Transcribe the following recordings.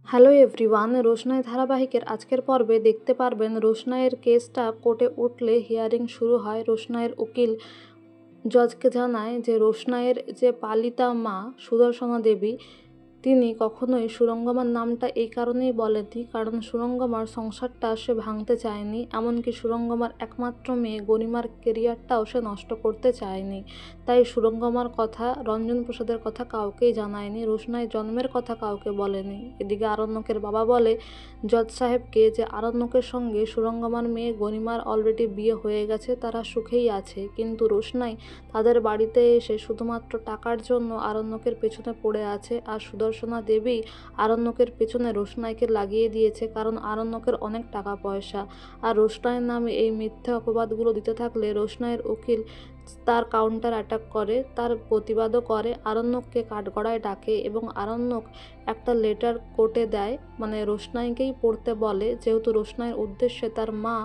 Hello everyone, রোশনাই ধারাবাহিকের আজকের পর্বে দেখতে পারবেন রোশনাইয়ের কেসটা কোর্টে উঠলে হিয়ারিং শুরু হয়। রোশনাইয়ের উকিল জজকে জানায় যে রোশনাইয়ের যে পালিতা মা সুদর্শনা দেবী, তিনি কখনোই সুরঙ্গমার নামটা এই কারণেই বলেনি কারণ সুরঙ্গমার সংসারটা সে ভাঙতে চায়নি, এমনকি সুরঙ্গমার একমাত্র মেয়ে গরিমার কেরিয়ারটাও সে নষ্ট করতে চায়নি। তাই সুরঙ্গমার কথা, রঞ্জন প্রসাদের কথা কাউকেই জানায়নি, রোশনাই জন্মের কথা কাউকে বলেনি। এদিকে আরণ্যকের বাবা বলে জজ সাহেবকে যে আরণ্যকের সঙ্গে সুরঙ্গমার মেয়ে গরিমার অলরেডি বিয়ে হয়ে গেছে, তারা সুখেই আছে। কিন্তু রোশনাই তাদের বাড়িতে এসে শুধুমাত্র টাকার জন্য আরণ্যকের পেছনে পড়ে আছে, আর সুদর্শনা দেবী আরণ্যকের পেছনে রোশনাইকে লাগিয়ে দিয়েছে কারণ আরণ্যকের অনেক টাকা পয়সা। আর রোশনাইয়ের নামে এই মিথ্যে অপবাদগুলো দিতে থাকলে রোশনাইয়ের উকিল তার কাউন্টার অ্যাটাক করে, তার প্রতিবাদও করে, আরণ্যককে কাঠগড়ায় ডাকে এবং আরণ্যক একটা লেটার কোর্টে দেয়, মানে রোশনাইকেই পড়তে বলে, যেহেতু রোশনাইয়ের উদ্দেশ্যে তার মা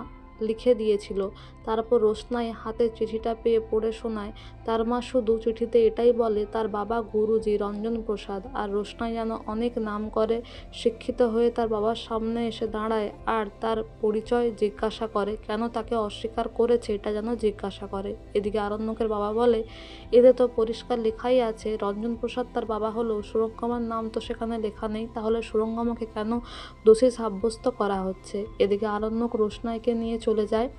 লিখে দিয়েছিল। তারপর রোশনাই হাতে চিঠিটা পেয়ে পড়ে শোনায়। তার মা শুধু চিঠিতে এটাই বলে তার বাবা গুরুজি রঞ্জন প্রসাদ, আর রোশনাই যেন অনেক নাম করে শিক্ষিত হয়ে তার বাবার সামনে এসে দাঁড়ায় আর তার পরিচয় জিজ্ঞাসা করে, কেন তাকে অস্বীকার করেছে এটা যেন জিজ্ঞাসা করে। এদিকে আরণ্যকের বাবা বলে এতে তো পরিষ্কার লেখাই আছে রঞ্জন প্রসাদ তার বাবা হলেও সুরঙ্গমার নাম তো সেখানে লেখা নেই, তাহলে সুরঙ্গমাকে কেন দোষী সাব্যস্ত করা হচ্ছে। এদিকে আরণ্যক রোশনাইকে নিয়ে চলে যায়।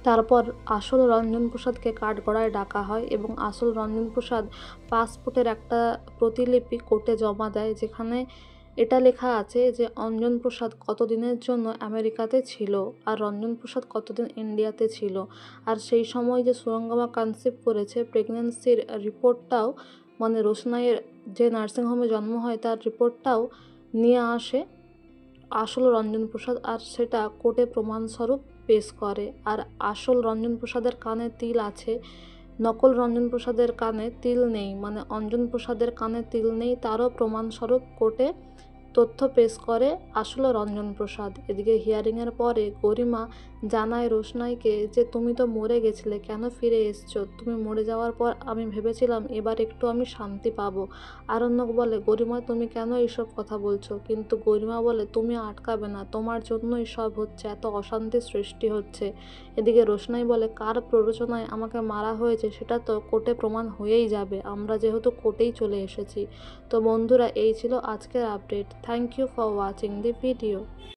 তারপর আসল রঞ্জন প্রসাদকে কাঠগড়ায় ডাকা হয় এবং আসল রঞ্জন প্রসাদ পাসপোর্টের একটা প্রতিলিপি কোর্টে জমা দেয়, যেখানে এটা লেখা আছে যে অঞ্জন প্রসাদ কতদিনের জন্য আমেরিকাতে ছিল আর রঞ্জন প্রসাদ কতদিন ইন্ডিয়াতে ছিল। আর সেই সময় যে সুরঙ্গমা কনসিভ করেছে, প্রেগনেন্সির রিপোর্টটাও, মানে রোশনাইয়ের যে নার্সিংহোমে জন্ম হয় তার রিপোর্টটাও নিয়ে আসে আসল রঞ্জন প্রসাদ, আর সেটা কোর্টে প্রমাণস্বরূপ পেশ করে। আর আসল রঞ্জন প্রসাদের কানে তিল আছে, নকল রঞ্জন প্রসাদের কানে তিল নেই, মানে অঞ্জন প্রসাদের কানে তিল নেই, তারও প্রমাণস্বরূপ কোর্টে তথ্য পেশ করে আসল রঞ্জন প্রসাদ। এদিকে হিয়ারিংয়ের পরে গরিমা জানায় রোশনাইকে যে তুমি তো মরে গেছিলে, কেন ফিরে এসছো? তুমি মরে যাওয়ার পর আমি ভেবেছিলাম এবার একটু আমি শান্তি পাবো। আরণ্যক বলে গরিমা তুমি কেন এইসব কথা বলছো? কিন্তু গরিমা বলে তুমি আটকাবে না, তোমার জন্যই সব হচ্ছে, এত অশান্তির সৃষ্টি হচ্ছে। এদিকে রোশনাই বলে কার প্ররোচনায় আমাকে মারা হয়েছে সেটা তো কোর্টে প্রমাণ হয়েই যাবে, আমরা যেহেতু কোর্টেই চলে এসেছি। তো বন্ধুরা, এই ছিল আজকের update. Thank you for watching the video.